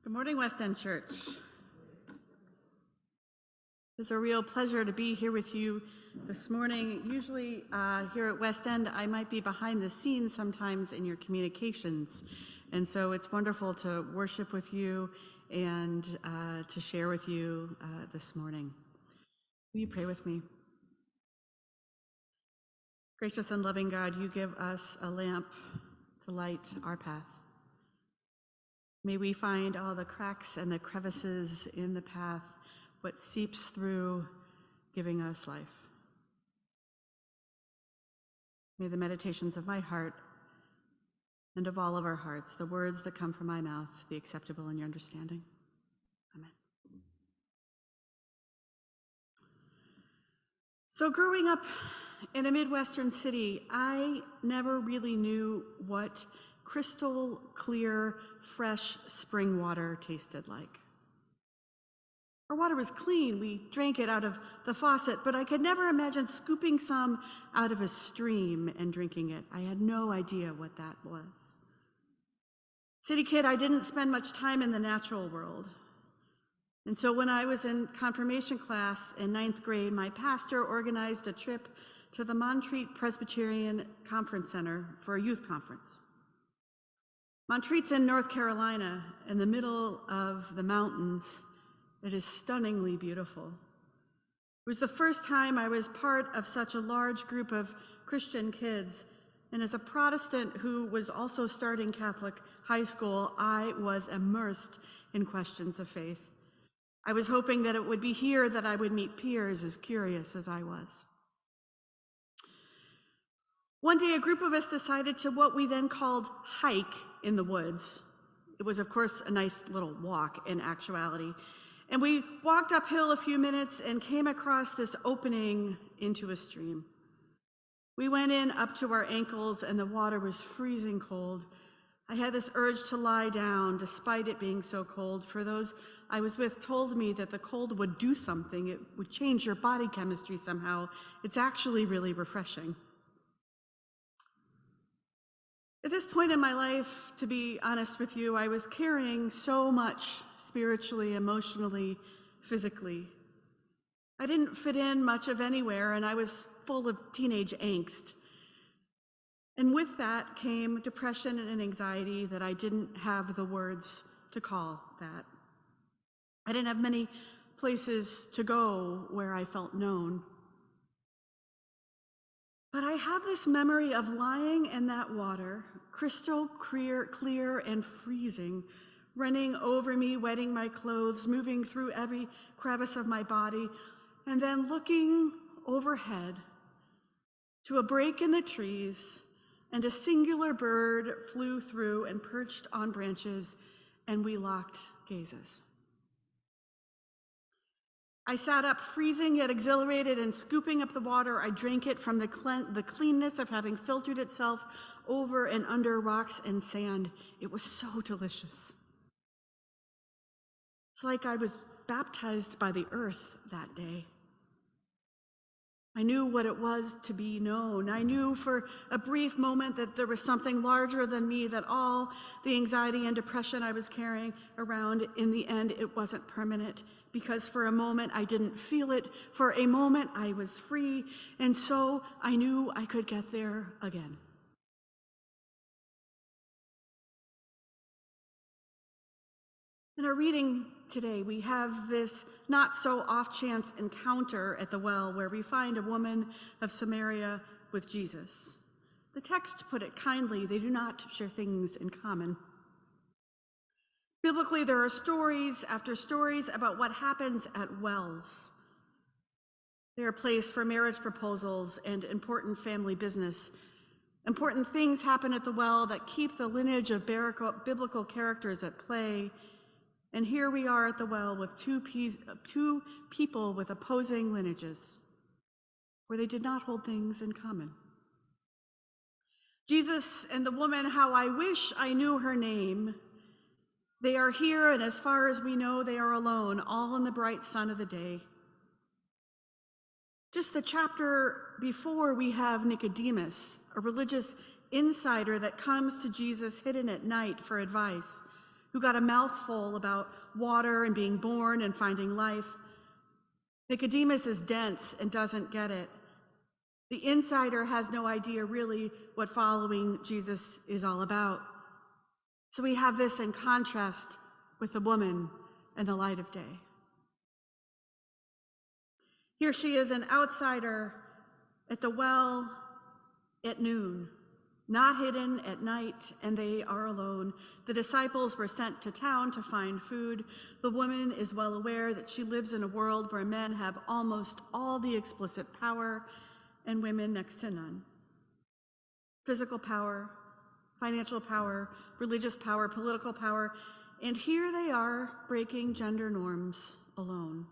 Good morning, West End Church. It's a real pleasure to be here with you this morning. Usually here at West End, I might be behind the scenes sometimes in your communications. And so it's wonderful to worship with you and to share with you this morning. Will you pray with me? Gracious and loving God, you give us a lamp to light our path. May we find all the cracks and the crevices in the path, what seeps through, giving us life. May the meditations of my heart and of all of our hearts, the words that come from my mouth, be acceptable in your understanding. Amen. So growing up in a Midwestern city, I never really knew what crystal clear, fresh spring water tasted like. Our water was clean. We drank it out of the faucet, but I could never imagine scooping some out of a stream and drinking it. I had no idea what that was. City kid, I didn't spend much time in the natural world. And so when I was in confirmation class in 9th grade, my pastor organized a trip to the Montreat Presbyterian Conference Center for a youth conference. Montreat's in North Carolina, in the middle of the mountains. It is stunningly beautiful. It was the first time I was part of such a large group of Christian kids, and as a Protestant who was also starting Catholic high school, I was immersed in questions of faith. I was hoping that it would be here that I would meet peers as curious as I was. One day, a group of us decided to what we then called hike in the woods. It was, of course, a nice little walk in actuality. And we walked uphill a few minutes and came across this opening into a stream. We went in up to our ankles and the water was freezing cold. I had this urge to lie down despite it being so cold. For those I was with told me that the cold would do something. It would change your body chemistry somehow. It's actually really refreshing. At this point in my life, to be honest with you, I was carrying so much spiritually, emotionally, physically. I didn't fit in much of anywhere, and I was full of teenage angst. And with that came depression and anxiety that I didn't have the words to call that. I didn't have many places to go where I felt known. But I have this memory of lying in that water, crystal clear and freezing, running over me, wetting my clothes, moving through every crevice of my body, and then looking overhead to a break in the trees, and a singular bird flew through and perched on branches, and we locked gazes. I sat up, freezing yet exhilarated, and scooping up the water, I drank it from the cleanness of having filtered itself over and under rocks and sand. It was so delicious. It's like I was baptized by the earth that day. I knew what it was to be known. I knew for a brief moment that there was something larger than me, that all the anxiety and depression I was carrying around, in the end, it wasn't permanent. Because for a moment I didn't feel it. For a moment I was free, and so I knew I could get there again. In our reading today, we have this not so off-chance encounter at the well where we find a woman of Samaria with Jesus. The text put it kindly, they do not share things in common. Biblically, there are stories after stories about what happens at wells. They are a place for marriage proposals and important family business. Important things happen at the well that keep the lineage of biblical characters at play. And here we are at the well with two people with opposing lineages, where they did not hold things in common. Jesus and the woman, how I wish I knew her name. They are here, and as far as we know, they are alone, all in the bright sun of the day. Just the chapter before, we have Nicodemus, a religious insider that comes to Jesus hidden at night for advice, who got a mouthful about water and being born and finding life. Nicodemus is dense and doesn't get it. The insider has no idea really what following Jesus is all about. So we have this in contrast with the woman and the light of day. Here she is, an outsider at the well at noon, not hidden at night, and they are alone. The disciples were sent to town to find food. The woman is well aware that she lives in a world where men have almost all the explicit power and women next to none. Physical power, financial power, religious power, political power, and here they are breaking gender norms alone.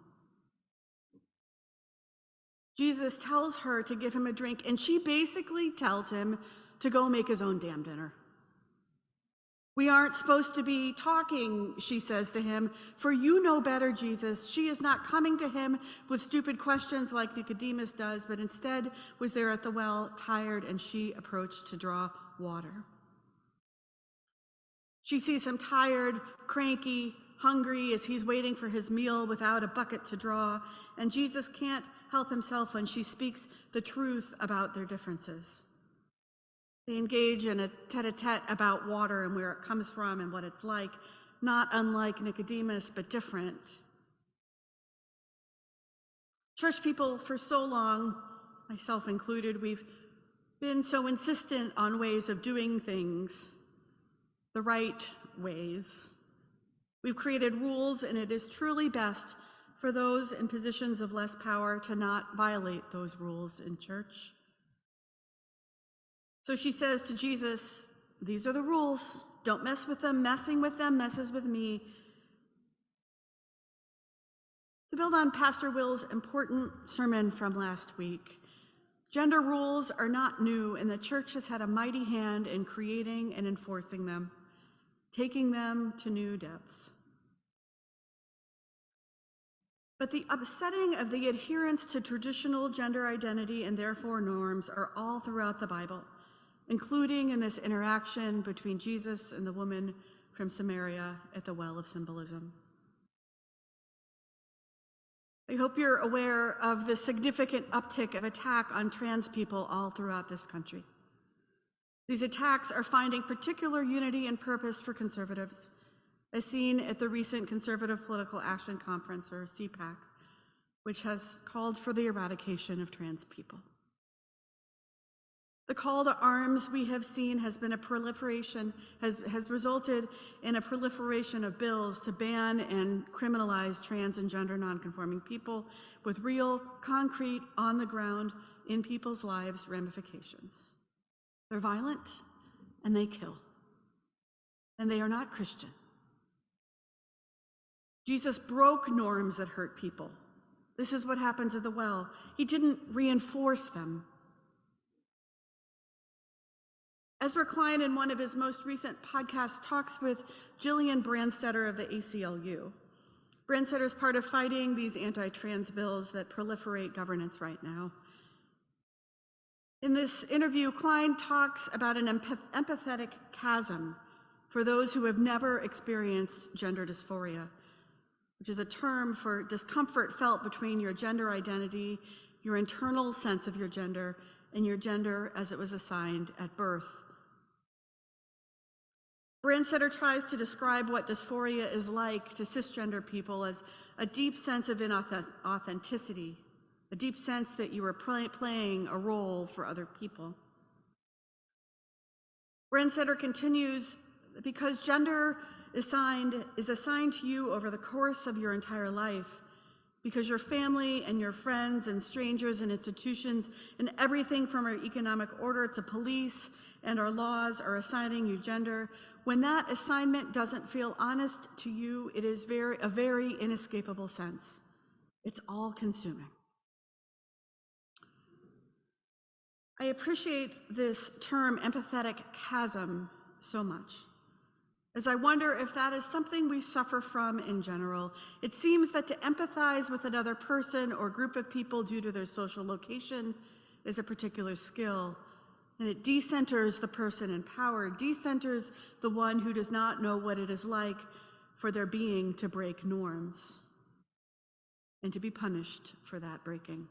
Jesus tells her to give him a drink, and she basically tells him to go make his own damn dinner. We aren't supposed to be talking, she says to him, for you know better, Jesus. She is not coming to him with stupid questions like Nicodemus does, but instead was there at the well, tired, and she approached to draw water. She sees him tired, cranky, hungry as he's waiting for his meal without a bucket to draw, and Jesus can't help himself when she speaks the truth about their differences. They engage in a tete-a-tete about water and where it comes from and what it's like, not unlike Nicodemus, but different. Church people, for so long, myself included, we've been so insistent on ways of doing things, the right ways. We've created rules, and it is truly best for those in positions of less power to not violate those rules in church. So she says to Jesus, these are the rules. Don't mess with them. Messing with them messes with me. To build on Pastor Will's important sermon from last week, gender rules are not new, and the church has had a mighty hand in creating and enforcing them, taking them to new depths. But the upsetting of the adherence to traditional gender identity and therefore norms are all throughout the Bible, including in this interaction between Jesus and the woman from Samaria at the well of symbolism. I hope you're aware of the significant uptick of attack on trans people all throughout this country. These attacks are finding particular unity and purpose for conservatives, as seen at the recent Conservative Political Action Conference, or CPAC, which has called for the eradication of trans people. The call to arms we have seen has been a proliferation, has resulted in a proliferation of bills to ban and criminalize trans and gender nonconforming people with real, concrete, on the ground, in people's lives ramifications. They're violent and they kill. And they are not Christian. Jesus broke norms that hurt people. This is what happens at the well. He didn't reinforce them. Ezra Klein, in one of his most recent podcasts, talks with Jillian Brandstetter of the ACLU. Brandstetter is part of fighting these anti-trans bills that proliferate governance right now. In this interview, Klein talks about an empathetic chasm for those who have never experienced gender dysphoria, which is a term for discomfort felt between your gender identity, your internal sense of your gender, and your gender as it was assigned at birth. Brandstetter tries to describe what dysphoria is like to cisgender people as a deep sense of inauthenticity, a deep sense that you are playing a role for other people. Brandstetter continues, because gender is assigned to you over the course of your entire life, because your family and your friends and strangers and institutions and everything from our economic order to police and our laws are assigning you gender. When that assignment doesn't feel honest to you, it is a very inescapable sense. It's all-consuming. I appreciate this term, empathetic chasm, so much, as I wonder if that is something we suffer from in general. It seems that to empathize with another person or group of people due to their social location is a particular skill, And it decenters the person in power, decenters the one who does not know what it is like for their being to break norms and to be punished for that breaking.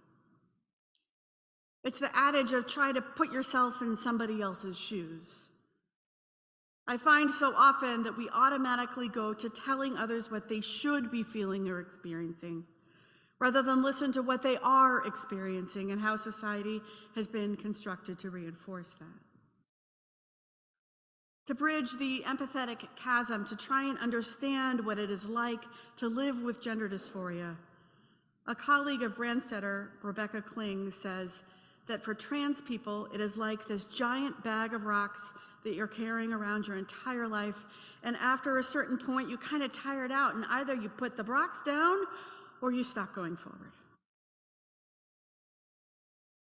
It's the adage of try to put yourself in somebody else's shoes. I find so often that we automatically go to telling others what they should be feeling or experiencing, rather than listen to what they are experiencing and how society has been constructed to reinforce that. To bridge the empathetic chasm, to try and understand what it is like to live with gender dysphoria, a colleague of Brandstetter, Rebecca Kling, says that for trans people, it is like this giant bag of rocks that you're carrying around your entire life, and after a certain point, you kind of tire it out, and either you put the rocks down or you stop going forward.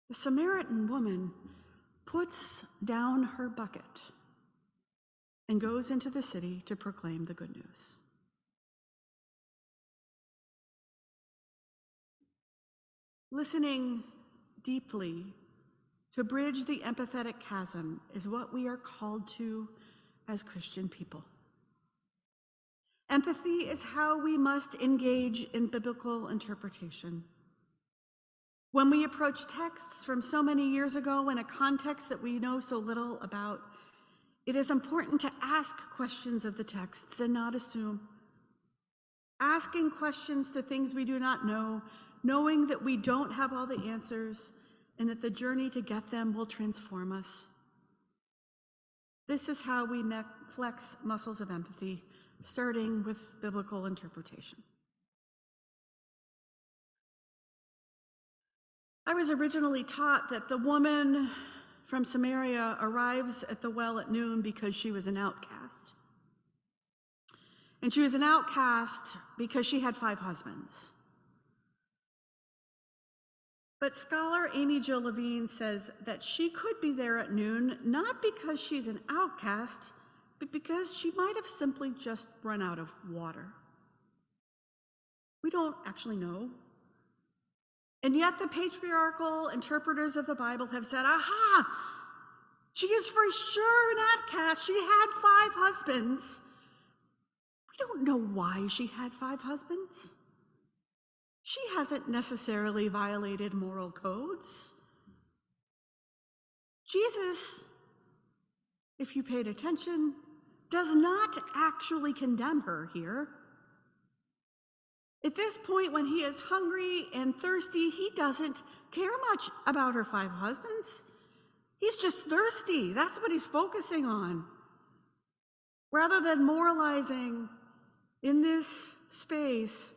The Samaritan woman puts down her bucket and goes into the city to proclaim the good news. Listening deeply to bridge the empathetic chasm is what we are called to as Christian people. Empathy is how we must engage in biblical interpretation. When we approach texts from so many years ago in a context that we know so little about, it is important to ask questions of the texts and not assume. Asking questions to things we do not know, knowing that we don't have all the answers and that the journey to get them will transform us. This is how we flex muscles of empathy, starting with biblical interpretation. I was originally taught that the woman from Samaria arrives at the well at noon because she was an outcast. And she was an outcast because she had 5 husbands. But scholar Amy Jill Levine says that she could be there at noon, not because she's an outcast, but because she might have simply just run out of water. We don't actually know. And yet the patriarchal interpreters of the Bible have said, aha, she is for sure an outcast. She had 5 husbands. We don't know why she had 5 husbands. She hasn't necessarily violated moral codes. Jesus, if you paid attention, does not actually condemn her here. At this point, when he is hungry and thirsty, he doesn't care much about her 5 husbands. He's just thirsty. That's what he's focusing on. Rather than moralizing in this space,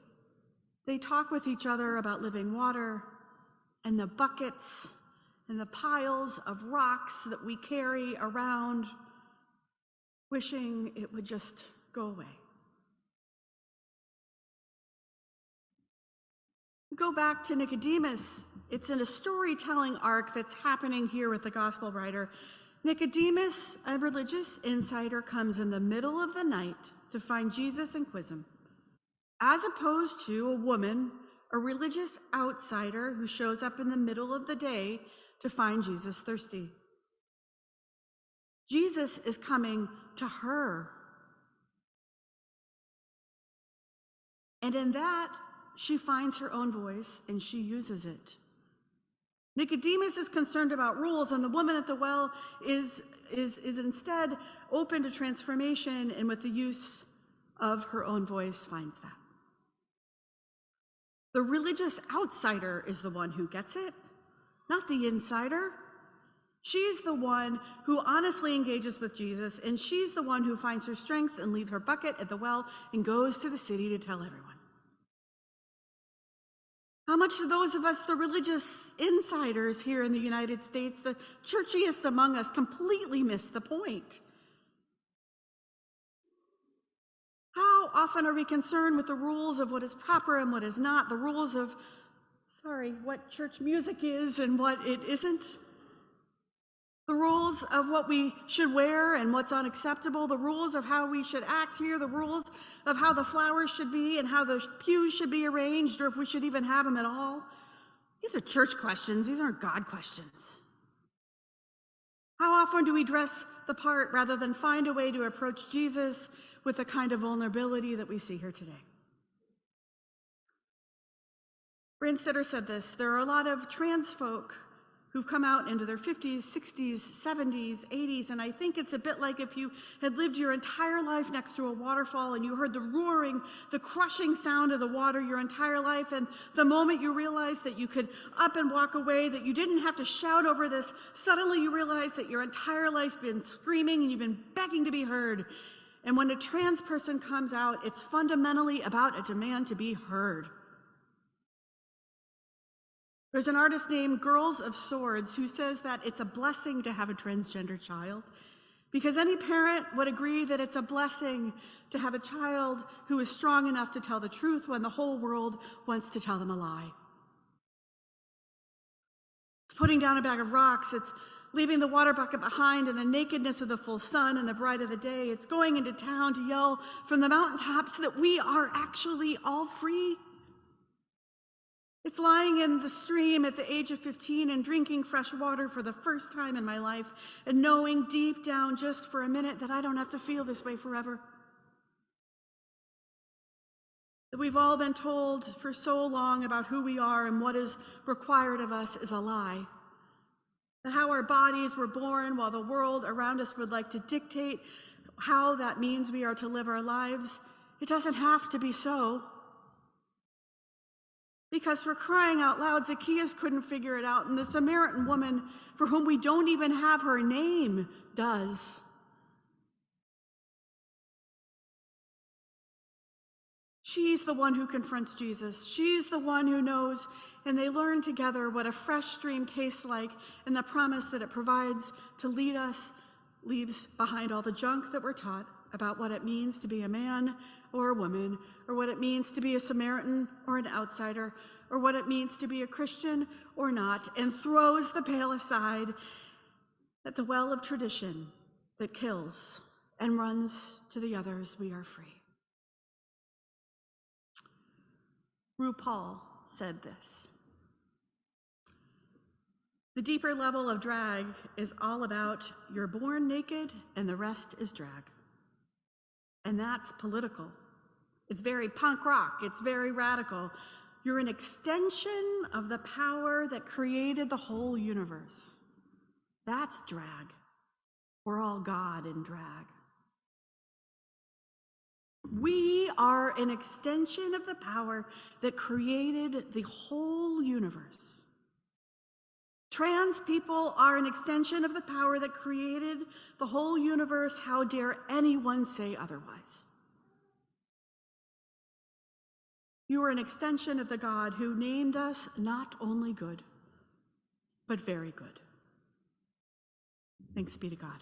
they talk with each other about living water and the buckets and the piles of rocks that we carry around, wishing it would just go away. Go back to Nicodemus. It's in a storytelling arc that's happening here with the gospel writer. Nicodemus, a religious insider, comes in the middle of the night to find Jesus and quiz him, as opposed to a woman, a religious outsider who shows up in the middle of the day to find Jesus thirsty. Jesus is coming to her. And in that, she finds her own voice and she uses it. Nicodemus is concerned about rules, and the woman at the well is instead open to transformation, and with the use of her own voice finds that. The religious outsider is the one who gets it, not the insider. She's the one who honestly engages with Jesus, and she's the one who finds her strength and leaves her bucket at the well and goes to the city to tell everyone. How much do those of us, the religious insiders here in the United States, the churchiest among us, completely miss the point? How often are we concerned with the rules of what is proper and what is not, the rules of, what church music is and what it isn't? The rules of what we should wear and what's unacceptable, the rules of how we should act here, the rules of how the flowers should be and how the pews should be arranged, or if we should even have them at all. These are church questions. These aren't God questions. How often do we dress the part rather than find a way to approach Jesus with the kind of vulnerability that we see here today? Brand Sitter said this: there are a lot of trans folk who've come out into their 50s, 60s, 70s, 80s, and I think it's a bit like if you had lived your entire life next to a waterfall and you heard the roaring, the crushing sound of the water your entire life, and the moment you realized that you could up and walk away, that you didn't have to shout over this, suddenly you realize that your entire life you've been screaming and you've been begging to be heard. And when a trans person comes out, it's fundamentally about a demand to be heard. There's an artist named Girls of Swords who says that it's a blessing to have a transgender child, because any parent would agree that it's a blessing to have a child who is strong enough to tell the truth when the whole world wants to tell them a lie. It's putting down a bag of rocks, it's leaving the water bucket behind in the nakedness of the full sun and the bright of the day. It's going into town to yell from the mountaintops that we are actually all free. It's lying in the stream at the age of 15 and drinking fresh water for the first time in my life and knowing deep down just for a minute that I don't have to feel this way forever. That we've all been told for so long about who we are and what is required of us is a lie. That how our bodies were born while the world around us would like to dictate how that means we are to live our lives, it doesn't have to be so. Because for crying out loud, Zacchaeus couldn't figure it out, and the Samaritan woman, for whom we don't even have her name, does. She's the one who confronts Jesus. She's the one who knows, and they learn together what a fresh stream tastes like and the promise that it provides to lead us, leaves behind all the junk that we're taught about what it means to be a man or a woman, or what it means to be a Samaritan or an outsider, or what it means to be a Christian or not, and throws the pale aside at the well of tradition that kills and runs to the others. We are free. RuPaul said this: the deeper level of drag is all about you're born naked and the rest is drag. And that's political. It's very punk rock. It's very radical. You're an extension of the power that created the whole universe. That's drag. We're all God in drag. We are an extension of the power that created the whole universe. Trans people are an extension of the power that created the whole universe. How dare anyone say otherwise? You are an extension of the God who named us not only good, but very good. Thanks be to God.